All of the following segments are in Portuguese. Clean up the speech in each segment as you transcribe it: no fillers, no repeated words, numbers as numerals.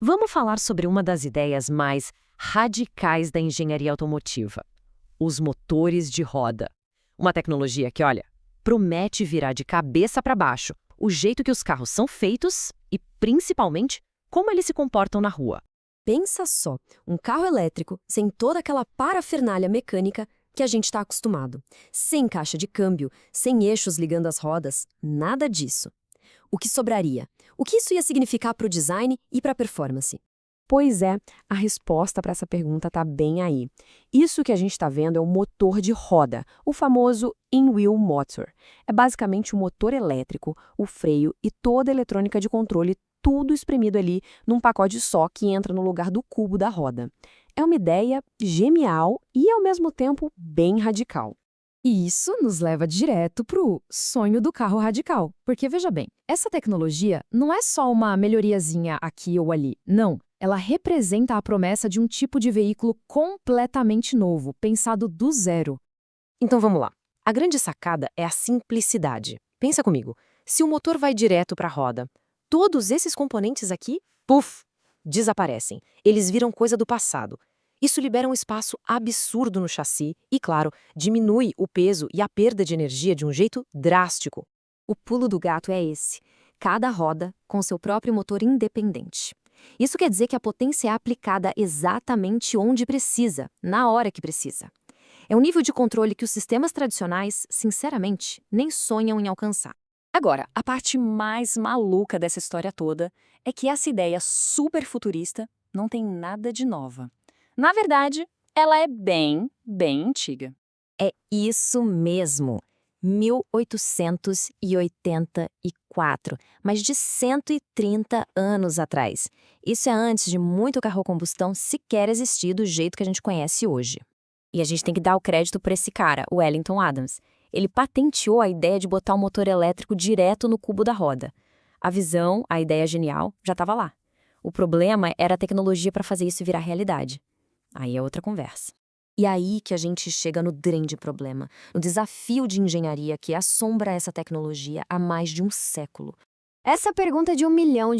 Vamos falar sobre uma das ideias mais radicais da engenharia automotiva: os motores de roda. Uma tecnologia que, olha, promete virar de cabeça para baixo o jeito que os carros são feitos e, principalmente, como eles se comportam na rua. Pensa só, um carro elétrico sem toda aquela parafernália mecânica que a gente está acostumado. Sem caixa de câmbio, sem eixos ligando as rodas, nada disso. O que sobraria? O que isso ia significar para o design e para a performance? Pois é, a resposta para essa pergunta está bem aí. Isso que a gente está vendo é o motor de roda, o famoso in-wheel motor. É basicamente o motor elétrico, o freio e toda a eletrônica de controle, tudo espremido ali num pacote só que entra no lugar do cubo da roda. É uma ideia genial e, ao mesmo tempo, bem radical. E isso nos leva direto para o sonho do carro radical. Porque, veja bem, essa tecnologia não é só uma melhoriazinha aqui ou ali. Não. Ela representa a promessa de um tipo de veículo completamente novo, pensado do zero. Então vamos lá. A grande sacada é a simplicidade. Pensa comigo, se o motor vai direto para a roda, todos esses componentes aqui, puf, desaparecem. Eles viram coisa do passado. Isso libera um espaço absurdo no chassi e, claro, diminui o peso e a perda de energia de um jeito drástico. O pulo do gato é esse: cada roda com seu próprio motor independente. Isso quer dizer que a potência é aplicada exatamente onde precisa, na hora que precisa. É um nível de controle que os sistemas tradicionais, sinceramente, nem sonham em alcançar. Agora, a parte mais maluca dessa história toda é que essa ideia super futurista não tem nada de nova. Na verdade, ela é bem antiga. É isso mesmo. 1884, mais de 130 anos atrás. Isso é antes de muito carro a combustão sequer existir do jeito que a gente conhece hoje. E a gente tem que dar o crédito para esse cara, o Wellington Adams. Ele patenteou a ideia de botar o motor elétrico direto no cubo da roda. A visão, a ideia genial, já estava lá. O problema era a tecnologia para fazer isso virar realidade. Aí é outra conversa. E aí que a gente chega no grande problema, no desafio de engenharia que assombra essa tecnologia há mais de um século. Essa pergunta é de $1 milhão,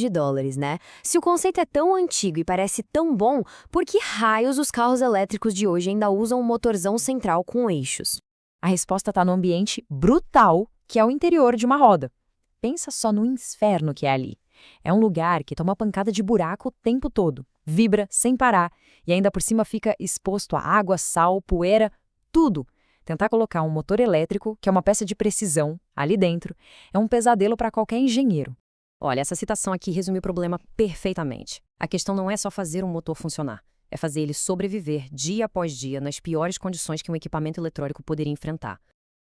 né? Se o conceito é tão antigo e parece tão bom, por que raios os carros elétricos de hoje ainda usam um motorzão central com eixos? A resposta está no ambiente brutal, que é o interior de uma roda. Pensa só no inferno que é ali. É um lugar que toma pancada de buraco o tempo todo, vibra sem parar e ainda por cima fica exposto a água, sal, poeira, tudo. Tentar colocar um motor elétrico, que é uma peça de precisão, ali dentro, é um pesadelo para qualquer engenheiro. Olha, essa citação aqui resume o problema perfeitamente. A questão não é só fazer um motor funcionar, é fazer ele sobreviver dia após dia nas piores condições que um equipamento eletrônico poderia enfrentar.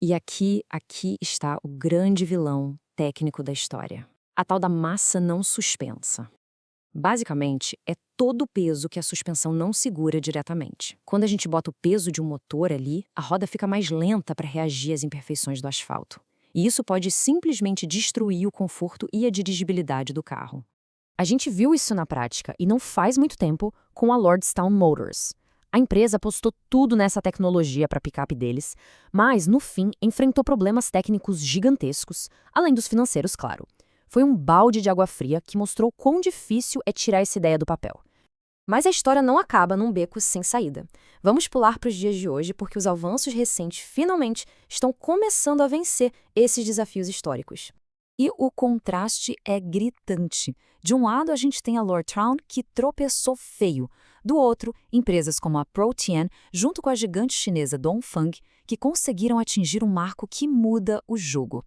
E aqui está o grande vilão técnico da história. A tal da massa não suspensa. Basicamente, é todo o peso que a suspensão não segura diretamente. Quando a gente bota o peso de um motor ali, a roda fica mais lenta para reagir às imperfeições do asfalto. E isso pode simplesmente destruir o conforto e a dirigibilidade do carro. A gente viu isso na prática, e não faz muito tempo, com a Lordstown Motors. A empresa apostou tudo nessa tecnologia para a picape deles, mas, no fim, enfrentou problemas técnicos gigantescos, além dos financeiros, claro. Foi um balde de água fria que mostrou quão difícil é tirar essa ideia do papel. Mas a história não acaba num beco sem saída. Vamos pular para os dias de hoje porque os avanços recentes finalmente estão começando a vencer esses desafios históricos. E o contraste é gritante. De um lado, a gente tem a Lordstown, que tropeçou feio. Do outro, empresas como a Protian, junto com a gigante chinesa Dongfeng, que conseguiram atingir um marco que muda o jogo.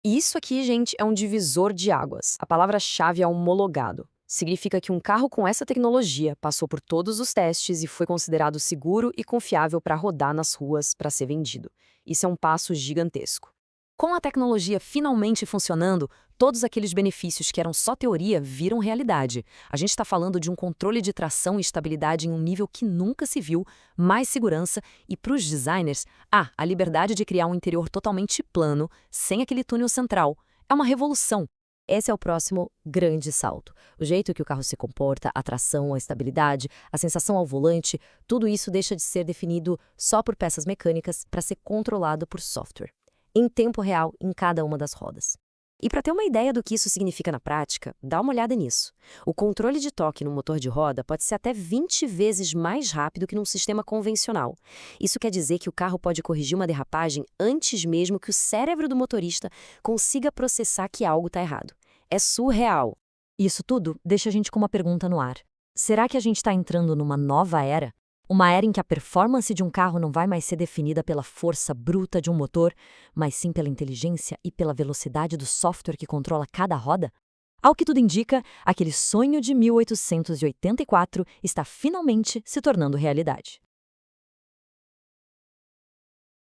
Isso aqui, gente, é um divisor de águas. A palavra-chave é homologado. Significa que um carro com essa tecnologia passou por todos os testes e foi considerado seguro e confiável para rodar nas ruas para ser vendido. Isso é um passo gigantesco. Com a tecnologia finalmente funcionando, todos aqueles benefícios que eram só teoria viram realidade. A gente está falando de um controle de tração e estabilidade em um nível que nunca se viu, mais segurança e, para os designers, a liberdade de criar um interior totalmente plano, sem aquele túnel central. É uma revolução. Esse é o próximo grande salto. O jeito que o carro se comporta, a tração, a estabilidade, a sensação ao volante, tudo isso deixa de ser definido só por peças mecânicas para ser controlado por software, em tempo real em cada uma das rodas. E para ter uma ideia do que isso significa na prática, dá uma olhada nisso. O controle de toque no motor de roda pode ser até 20 vezes mais rápido que num sistema convencional. Isso quer dizer que o carro pode corrigir uma derrapagem antes mesmo que o cérebro do motorista consiga processar que algo está errado. É surreal. Isso tudo deixa a gente com uma pergunta no ar. Será que a gente está entrando numa nova era? Uma era em que a performance de um carro não vai mais ser definida pela força bruta de um motor, mas sim pela inteligência e pela velocidade do software que controla cada roda? Ao que tudo indica, aquele sonho de 1884 está finalmente se tornando realidade.